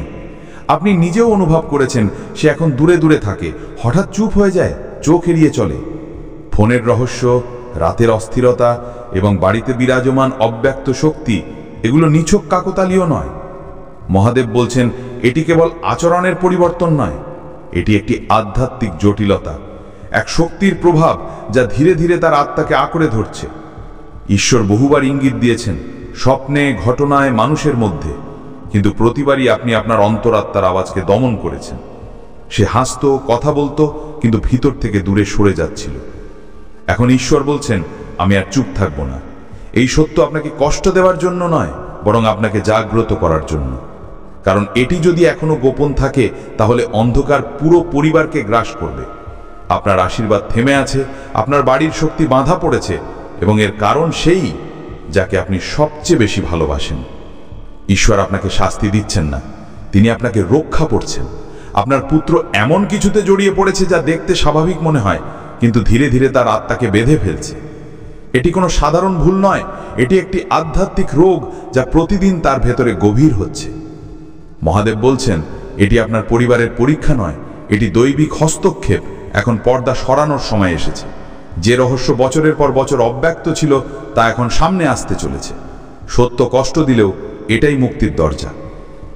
আপনি নিজেও অনুভব করেছেন সে এখন দূরে দূরে থাকে, হঠাৎ চুপ হয়ে যায়, চোখ এড়িয়ে চলে। ফোনের রহস্য, রাতের অস্থিরতা এবং বাড়িতে বিরাজমান অব্যক্ত শক্তি, এগুলো নিছক কাকতালীয় নয়। মহাদেব বলছেন, এটি কেবল আচরণের পরিবর্তন নয়, এটি একটি আধ্যাত্মিক জটিলতা, এক শক্তির প্রভাব যা ধীরে ধীরে তার আত্মাকে আঁকড়ে ধরছে। ঈশ্বর বহুবার ইঙ্গিত দিয়েছেন, স্বপ্নে, ঘটনায়, মানুষের মধ্যে, কিন্তু প্রতিবারই আপনি আপনার অন্তরাত্মার আওয়াজকে দমন করেছেন। সে হাসতো, কথা বলতো, কিন্তু ভিতর থেকে দূরে সরে যাচ্ছিল। এখন ঈশ্বর বলছেন, আমি আর চুপ থাকব না। এই সত্য আপনাকে কষ্ট দেওয়ার জন্য নয়, বরং আপনাকে জাগ্রত করার জন্য। কারণ এটি যদি এখনো গোপন থাকে তাহলে অন্ধকার পুরো পরিবারকে গ্রাস করবে। আপনার আশীর্বাদ থেমে আছে, আপনার বাড়ির শক্তি বাঁধা পড়েছে, এবং এর কারণ সেই যাকে আপনি সবচেয়ে বেশি ভালোবাসেন। ঈশ্বর আপনাকে শাস্তি দিচ্ছেন না, তিনি আপনাকে রক্ষা করছেন। আপনার পুত্র এমন কিছুতে জড়িয়ে পড়েছে যা দেখতে স্বাভাবিক মনে হয়, কিন্তু ধীরে ধীরে তার আত্মাকে বেঁধে ফেলছে। এটি কোনো সাধারণ ভুল নয়, এটি একটি আধ্যাত্মিক রোগ যা প্রতিদিন তার ভেতরে গভীর হচ্ছে। মহাদেব বলছেন, এটি আপনার পরিবারের পরীক্ষা নয়, এটি দৈবিক হস্তক্ষেপ। এখন পর্দা সরানোর সময় এসেছে। যে রহস্য বছরের পর বছর অব্যক্ত ছিল তা এখন সামনে আসতে চলেছে। সত্য কষ্ট দিলেও এটাই মুক্তির দরজা।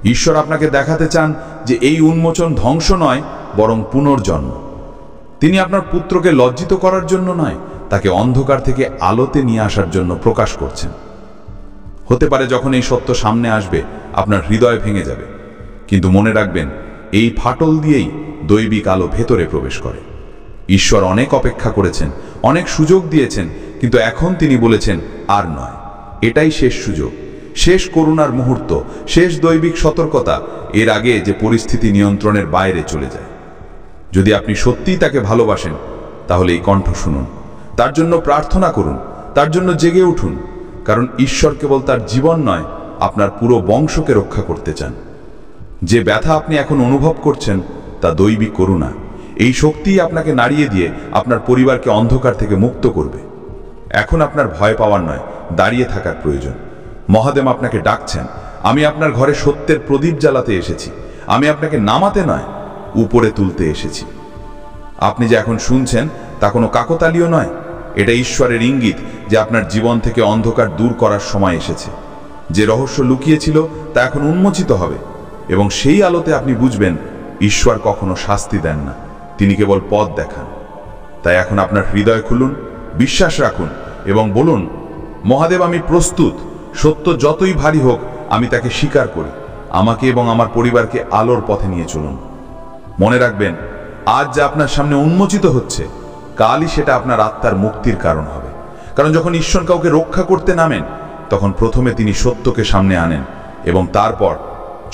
ঈশ্বর আপনাকে দেখাতে চান যে এই উন্মোচন ধ্বংস নয়, বরং পুনর্জন্ম। তিনি আপনার পুত্রকে লজ্জিত করার জন্য নয়, তাকে অন্ধকার থেকে আলোতে নিয়ে আসার জন্য প্রকাশ করছেন। হতে পারে যখন এই সত্য সামনে আসবে আপনার হৃদয় ভেঙে যাবে, কিন্তু মনে রাখবেন, এই ফাটল দিয়েই দৈবিক আলো ভেতরে প্রবেশ করে। ঈশ্বর অনেক অপেক্ষা করেছেন, অনেক সুযোগ দিয়েছেন, কিন্তু এখন তিনি বলেছেন, আর নয়, এটাই শেষ সুযোগ, শেষ করুণার মুহূর্ত, শেষ দৈবিক সতর্কতা, এর আগে যে পরিস্থিতি নিয়ন্ত্রণের বাইরে চলে যায়। যদি আপনি সত্যিই তাকে ভালোবাসেন তাহলে এই কণ্ঠ শুনুন, তার জন্য প্রার্থনা করুন, তার জন্য জেগে উঠুন, কারণ ঈশ্বর কেবল তার জীবন নয়, আপনার পুরো বংশকে রক্ষা করতে চান। যে ব্যথা আপনি এখন অনুভব করছেন তা দৈবিক করুণা। এই শক্তিই আপনাকে নাড়িয়ে দিয়ে আপনার পরিবারকে অন্ধকার থেকে মুক্ত করবে। এখন আপনার ভয় পাওয়ার নয়, দাঁড়িয়ে থাকার প্রয়োজন। মহাদেব আপনাকে ডাকছেন, আমি আপনার ঘরে সত্যের প্রদীপ জ্বালাতে এসেছি, আমি আপনাকে নামাতে নয়, উপরে তুলতে এসেছি। আপনি যে এখন শুনছেন তা কোনো কাকতালীয় নয়, এটা ঈশ্বরের ইঙ্গিত যে আপনার জীবন থেকে অন্ধকার দূর করার সময় এসেছে। যে রহস্য লুকিয়েছিল তা এখন উন্মোচিত হবে, এবং সেই আলোতে আপনি বুঝবেন ঈশ্বর কখনো শাস্তি দেন না, তিনি কেবল পথ দেখান। তাই এখন আপনার হৃদয় খুলুন, বিশ্বাস রাখুন এবং বলুন, মহাদেব আমি প্রস্তুত, সত্য যতই ভারী হোক আমি তাকে স্বীকার করি, আমাকে এবং আমার পরিবারকে আলোর পথে নিয়ে চলুন। মনে রাখবেন, আজ যা আপনার সামনে উন্মোচিত হচ্ছে, কালই সেটা আপনার আত্মার মুক্তির কারণ হবে। কারণ যখন ঈশ্বর কাউকে রক্ষা করতে নামেন, তখন প্রথমে তিনি সত্যকে সামনে আনেন এবং তারপর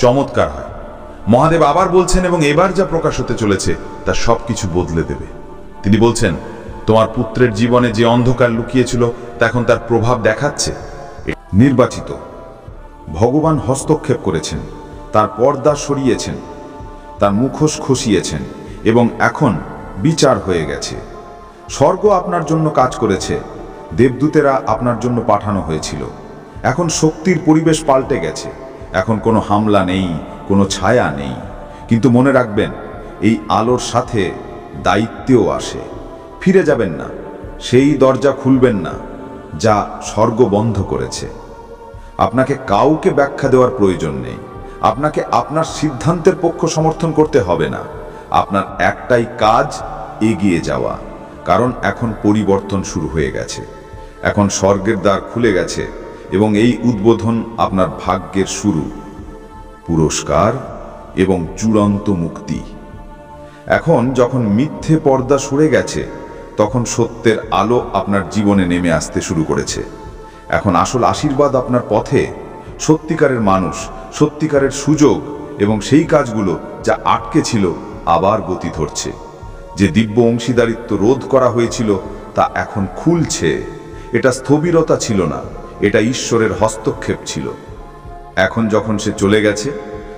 চমৎকার হয়। মহাদেব আবার বলছেন, এবং এবার যা প্রকাশ হতে চলেছে তা সবকিছু বদলে দেবে। তিনি বলছেন, তোমার পুত্রের জীবনে যে অন্ধকার লুকিয়েছিল তা এখন তার প্রভাব দেখাচ্ছে। নির্বাচিত, ভগবান হস্তক্ষেপ করেছেন, তার পর্দা সরিয়েছেন, তার মুখোশ খসিয়েছেন এবং এখন বিচার হয়ে গেছে। স্বর্গ আপনার জন্য কাজ করেছে, দেবদূতেরা আপনার জন্য পাঠানো হয়েছিল। এখন শক্তির পরিবেশ পাল্টে গেছে, এখন কোনো হামলা নেই, কোনো ছায়া নেই। কিন্তু মনে রাখবেন, এই আলোর সাথে দায়িত্বও আসে। ফিরে যাবেন না, সেই দরজা খুলবেন না যা স্বর্গ বন্ধ করেছে। আপনাকে কাউকে ব্যাখ্যা দেওয়ার প্রয়োজন নেই, আপনাকে আপনার সিদ্ধান্তের পক্ষ সমর্থন করতে হবে না। আপনার একটাই কাজ, এগিয়ে যাওয়া, কারণ এখন পরিবর্তন শুরু হয়ে গেছে। এখন স্বর্গের দ্বার খুলে গেছে এবং এই উদ্বোধন আপনার ভাগ্যের শুরু, পুরস্কার এবং চূড়ান্ত মুক্তি। এখন যখন মিথ্যে পর্দা সরে গেছে, তখন সত্যের আলো আপনার জীবনে নেমে আসতে শুরু করেছে। এখন আসল আশীর্বাদ আপনার পথে, সত্যিকারের মানুষ, সত্যিকারের সুযোগ এবং সেই কাজগুলো যা আটকে ছিল আবার গতি ধরছে। যে দিব্য অংশীদারিত্ব রোধ করা হয়েছিল তা এখন খুলছে। এটা স্থবিরতা ছিল না, এটা ঈশ্বরের হস্তক্ষেপ ছিল। এখন যখন সে চলে গেছে,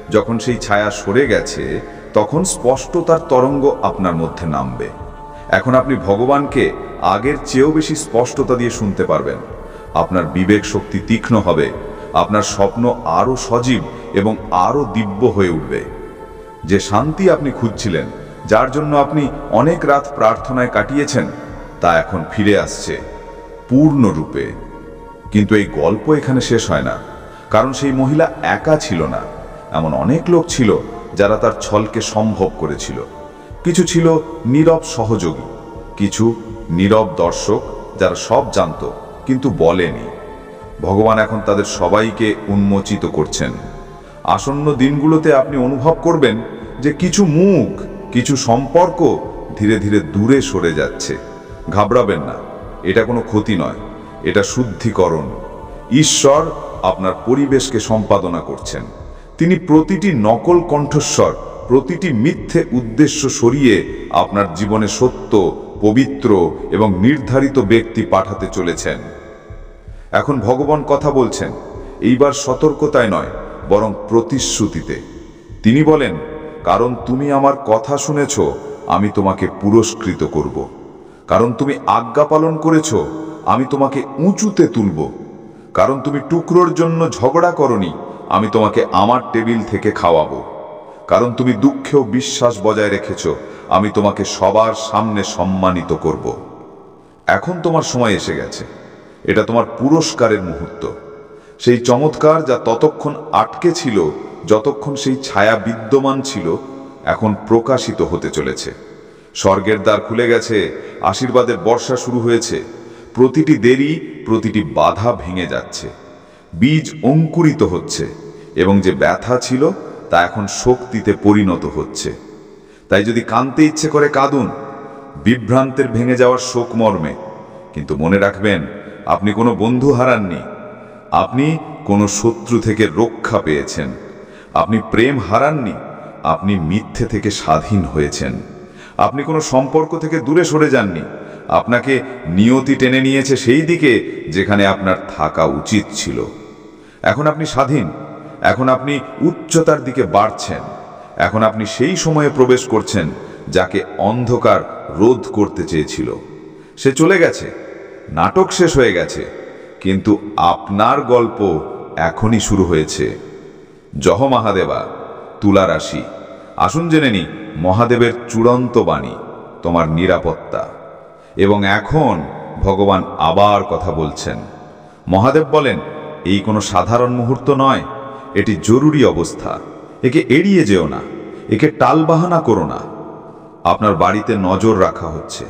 যখন সেই ছায়া সরে গেছে, তখন স্পষ্টতার তরঙ্গ আপনার মধ্যে নামবে। এখন আপনি ভগবানকে আগের চেয়েও বেশি স্পষ্টতা দিয়ে শুনতে পারবেন। আপনার বিবেক শক্তি তীক্ষ্ণ হবে, আপনার স্বপ্ন আরও সজীব এবং আরও দিব্য হয়ে উঠবে। যে শান্তি আপনি খুঁজছিলেন, যার জন্য আপনি অনেক রাত প্রার্থনায় কাটিয়েছেন, তা এখন ফিরে আসছে পূর্ণরূপে। কিন্তু এই গল্প এখানে শেষ হয় না, কারণ সেই মহিলা একা ছিল না। এমন অনেক লোক ছিল যারা তার ছলকে সম্ভব করেছিল। কিছু ছিল নীরব সহযোগী, কিছু নীরব দর্শক যারা সব জানত কিন্তু বলেনি। ভগবান এখন তাদের সবাইকে উন্মোচিত করছেন। আসন্ন দিনগুলোতে আপনি অনুভব করবেন যে কিছু মুখ, কিছু সম্পর্ক ধীরে ধীরে দূরে সরে যাচ্ছে। ঘাবড়াবেন না, এটা কোনো ক্ষতি নয়, এটা শুদ্ধিকরণ। ঈশ্বর আপনার পরিবেশকে সম্পাদনা করছেন। তিনি প্রতিটি নকল কণ্ঠস্বর, প্রতিটি মিথ্যে উদ্দেশ্য সরিয়ে আপনার জীবনে সত্য, পবিত্র এবং নির্ধারিত ব্যক্তি পাঠাতে চলেছেন। এখন ভগবান কথা বলছেন, এইবার সতর্কতায় নয় বরং প্রতিশ্রুতিতে। তিনি বলেন, কারণ তুমি আমার কথা শুনেছ, আমি তোমাকে পুরস্কৃত করব। কারণ তুমি আজ্ঞা পালন করেছ, আমি তোমাকে উঁচুতে তুলব। কারণ তুমি টুকরোর জন্য ঝগড়া করনি, আমি তোমাকে আমার টেবিল থেকে খাওয়াবো। কারণ তুমি দুঃখেও বিশ্বাস বজায় রেখেছ, আমি তোমাকে সবার সামনে সম্মানিত করব। এখন তোমার সময় এসে গেছে, এটা তোমার পুরস্কারের মুহূর্ত। সেই চমৎকার যা ততক্ষণ আটকে ছিল, যতক্ষণ সেই ছায়া বিদ্যমান ছিল, এখন প্রকাশিত হতে চলেছে। স্বর্গের দ্বার খুলে গেছে, আশীর্বাদের বর্ষা শুরু হয়েছে। প্রতিটি দেরি, প্রতিটি বাধা ভেঙে যাচ্ছে। বীজ অঙ্কুরিত হচ্ছে এবং যে ব্যথা ছিল তা এখন শক্তিতে পরিণত হচ্ছে। তাই যদি কাঁদতে ইচ্ছে করে কাঁদুন, বিভ্রান্তের ভেঙে যাওয়ার শোক মর্মে। কিন্তু মনে রাখবেন, আপনি কোনো বন্ধু হারাননি, আপনি কোনো শত্রু থেকে রক্ষা পেয়েছেন। আপনি প্রেম হারাননি, আপনি মিথ্যে থেকে স্বাধীন হয়েছেন। আপনি কোনো সম্পর্ক থেকে দূরে সরে যাননি, আপনাকে নিয়তি টেনে নিয়েছে সেই দিকে যেখানে আপনার থাকা উচিত ছিল। এখন আপনি স্বাধীন, এখন আপনি উচ্চতার দিকে বাড়ছেন। এখন আপনি সেই সময়ে প্রবেশ করছেন যাকে অন্ধকার রোধ করতে চেয়েছিল। সে চলে গেছে, নাটক শেষ হয়ে গেছে, কিন্তু আপনার গল্প এখনই শুরু হয়েছে। জহ মহাদেবা, তুলা রাশি, আসুন জেনে নি মহাদেবের চূড়ান্ত বাণী, তোমার নিরাপত্তা। এবং এখন ভগবান আবার কথা বলছেন। মহাদেব বলেন, এই কোনো সাধারণ মুহূর্ত নয়, এটি জরুরি অবস্থা। একে এড়িয়ে যেও না, একে টালবাহানা করো না। আপনার বাড়িতে নজর রাখা হচ্ছে।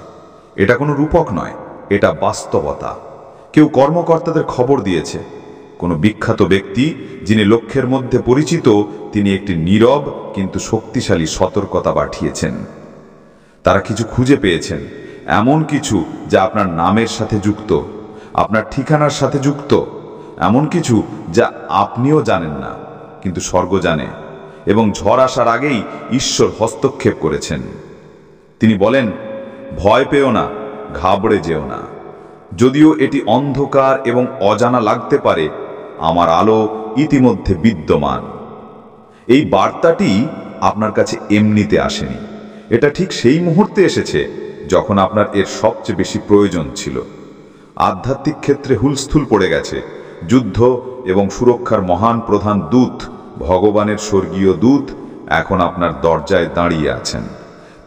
এটা কোনো রূপক নয়, এটা বাস্তবতা। কেউ কর্মকর্তাদের খবর দিয়েছে, কোনো বিখ্যাত ব্যক্তি যিনি লক্ষ্যের মধ্যে পরিচিত, তিনি একটি নীরব কিন্তু শক্তিশালী সতর্কতা পাঠিয়েছেন। তারা কিছু খুঁজে পেয়েছেন, এমন কিছু যা আপনার নামের সাথে যুক্ত, আপনার ঠিকানার সাথে যুক্ত, এমন কিছু যা আপনিও জানেন না, কিন্তু স্বর্গ জানে। এবং ঝড় আসার আগেই ঈশ্বর হস্তক্ষেপ করেছেন। তিনি বলেন, ভয় পেও না, ঘাবড়ে যেও না। যদিও এটি অন্ধকার এবং অজানা লাগতে পারে, আমার আলো ইতিমধ্যে বিদ্যমান। এই বার্তাটি আপনার কাছে এমনিতে আসেনি, এটা ঠিক সেই মুহূর্তে এসেছে যখন আপনার এর সবচেয়ে বেশি প্রয়োজন ছিল। আধ্যাত্মিক ক্ষেত্রে হুলস্থুল পড়ে গেছে। যুদ্ধ এবং সুরক্ষার মহান প্রধান দূত, ভগবানের স্বর্গীয় দূত, এখন আপনার দরজায় দাঁড়িয়ে আছেন।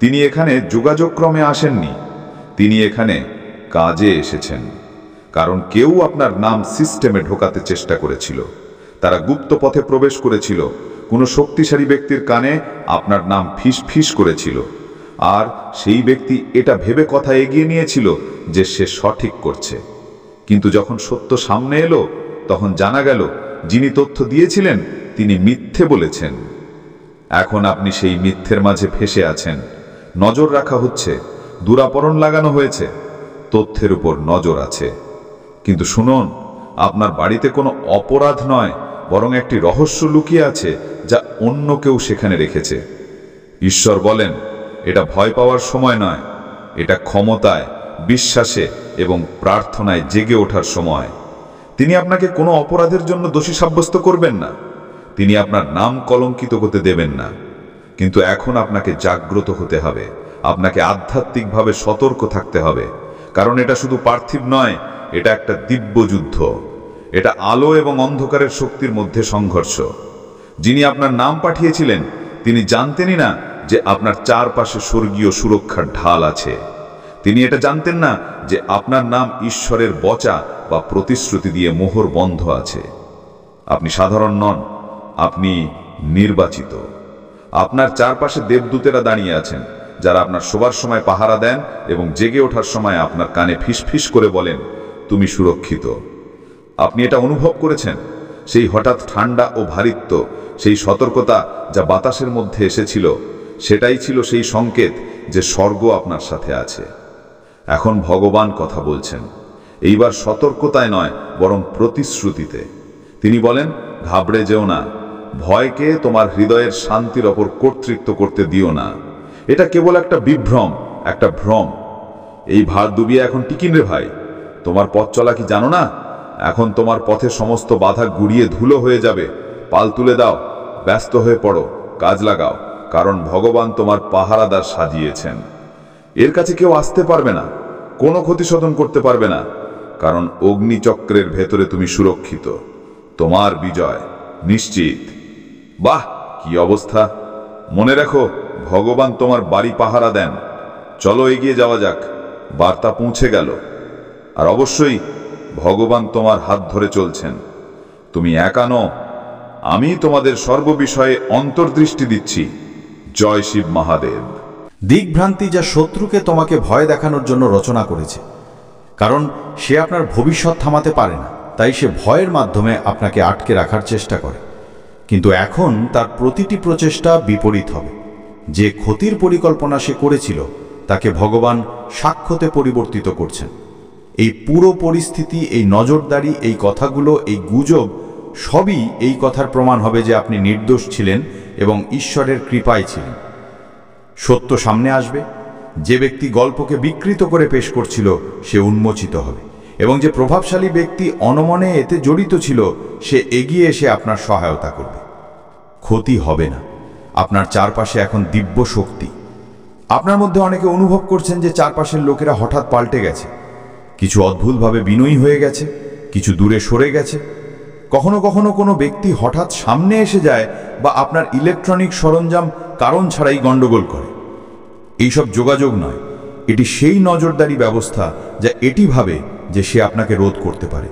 তিনি এখানে যোগাযোগক্রমে আসেননি, তিনি এখানে কাজে এসেছেন। কারণ কেউ আপনার নাম সিস্টেমে ঢোকাতে চেষ্টা করেছিল, তারা গুপ্ত পথে প্রবেশ করেছিল, কোনো শক্তিশালী ব্যক্তির কানে আপনার নাম ফিস করেছিল, আর সেই ব্যক্তি এটা ভেবে কথা এগিয়ে নিয়েছিল যে সে সঠিক করছে। কিন্তু যখন সত্য সামনে এলো, তখন জানা গেল যিনি তথ্য দিয়েছিলেন তিনি মিথ্যে বলেছেন। এখন আপনি সেই মিথ্যের মাঝে ফেসে আছেন। নজর রাখা হচ্ছে, দুরাপরণ লাগানো হয়েছে, তথ্যের উপর নজর আছে। কিন্তু শুনুন, আপনার বাড়িতে কোনো অপরাধ নয়, বরং একটি রহস্য লুকিয়ে আছে যা অন্য কেউ সেখানে রেখেছে। ঈশ্বর বলেন, এটা ভয় পাওয়ার সময় নয়, এটা ক্ষমতায়, বিশ্বাসে এবং প্রার্থনায় জেগে ওঠার সময়। তিনি আপনাকে কোনো অপরাধের জন্য দোষী সাব্যস্ত করবেন না, তিনি আপনার নাম কলঙ্কিত করতে দেবেন না। কিন্তু এখন আপনাকে জাগ্রত হতে হবে, আপনাকে আধ্যাত্মিকভাবে সতর্ক থাকতে হবে। কারণ এটা শুধু পার্থিব নয়, এটা একটা দিব্য যুদ্ধ। এটা আলো এবং অন্ধকারের শক্তির মধ্যে সংঘর্ষ। যিনি আপনার নাম পাঠিয়েছিলেন তিনি জানতেনই না যে আপনার চারপাশে স্বর্গীয় সুরক্ষার ঢাল আছে। তিনি এটা জানতেন না যে আপনার নাম ঈশ্বরের বচা বা প্রতিশ্রুতি দিয়ে মোহর বন্ধ আছে। আপনি সাধারণ নন, আপনি নির্বাচিত। আপনার চারপাশে দেবদূতেরা দাঁড়িয়ে আছেন, যারা আপনার শোবার সময় পাহারা দেন এবং জেগে ওঠার সময় আপনার কানে ফিস করে বলেন, তুমি সুরক্ষিত। আপনি এটা অনুভব করেছেন, সেই হঠাৎ ঠান্ডা ও ভারিত্ব, সেই সতর্কতা যা বাতাসের মধ্যে এসেছিল, সেটাই ছিল সেই সংকেত যে স্বর্গ আপনার সাথে আছে। এখন ভগবান কথা বলছেন, এইবার সতর্কতায় নয় বরং প্রতিশ্রুতিতে। তিনি বলেন, ঘাবড়ে যেও না, ভয়কে তোমার হৃদয়ের শান্তির ওপর কর্তৃত্ব করতে দিও না। এটা কেবল একটা বিভ্রম, একটা ভ্রম। এই ভার ডুবিয়ে এখন টিকিন রে ভাই, তোমার পথ চলা কি জানো না? এখন তোমার পথে সমস্ত বাধা গুড়িয়ে ধুলো হয়ে যাবে। পাল তুলে দাও, ব্যস্ত হয়ে পড়ো, কাজ লাগাও, কারণ ভগবান তোমার পাহারাদার সাজিয়েছেন। এর কাছে কেউ আসতে পারবে না, কোনো ক্ষতিসাধন করতে পারবে না, কারণ অগ্নিচক্রের ভেতরে তুমি সুরক্ষিত। তোমার বিজয় নিশ্চিত। বাহ, কি অবস্থা! মনে রাখো, ভগবান তোমার বাড়ি পাহারা দেন। চলো এগিয়ে যাওয়া যাক, বার্তা পৌঁছে গেল। আর অবশ্যই ভগবান তোমার হাত ধরে চলছেন। তুমি একা নও, আমি তোমাদের সর্ববিষয়ে অন্তর্দৃষ্টি দিচ্ছি। জয় শিব মহাদেব। দিকভ্রান্তি যা শত্রুকে তোমাকে ভয় দেখানোর জন্য রচনা করেছে, কারণ সে আপনার ভবিষ্যৎ থামাতে পারে না, তাই সে ভয়ের মাধ্যমে আপনাকে আটকে রাখার চেষ্টা করে। কিন্তু এখন তার প্রতিটি প্রচেষ্টা বিপরীত হবে। যে ক্ষতির পরিকল্পনা সে করেছিল তাকে ভগবান সাক্ষ্যতে পরিবর্তিত করছেন। এই পুরো পরিস্থিতি, এই নজরদারি, এই কথাগুলো, এই গুজব সবই এই কথার প্রমাণ হবে যে আপনি নির্দোষ ছিলেন এবং ঈশ্বরের কৃপায় ছিলেন। সত্য সামনে আসবে। যে ব্যক্তি গল্পকে বিকৃত করে পেশ করছিল সে উন্মোচিত হবে, এবং যে প্রভাবশালী ব্যক্তি অনমনে এতে জড়িত ছিল সে এগিয়ে এসে আপনার সহায়তা করবে। ক্ষতি হবে না। আপনার চারপাশে এখন দিব্য শক্তি। আপনার মধ্যে অনেকে অনুভব করছেন যে চারপাশের লোকেরা হঠাৎ পাল্টে গেছে, কিছু অদ্ভুতভাবে বিনয়ী হয়ে গেছে, কিছু দূরে সরে গেছে। কখনো কখনো কোনো ব্যক্তি হঠাৎ সামনে এসে যায় বা আপনার ইলেকট্রনিক সরঞ্জাম কারণ ছাড়াই গণ্ডগোল করে। এইসব যোগাযোগ নয়, এটি সেই নজরদারি ব্যবস্থা যা এটি ভাবে যে সে আপনাকে রোধ করতে পারে,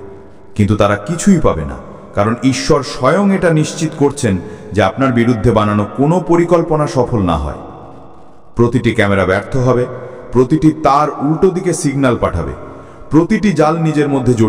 কিন্তু তারা কিছুই পাবে না, কারণ ঈশ্বর স্বয়ং এটা নিশ্চিত করছেন যে আপনার বিরুদ্ধে বানানো কোনো পরিকল্পনা সফল না হয়। প্রতিটি ক্যামেরা ব্যর্থ হবে, প্রতিটি তার উল্টো দিকে সিগন্যাল পাঠাবে, প্রতিটি জাল নিজের মধ্যে জড়িয়ে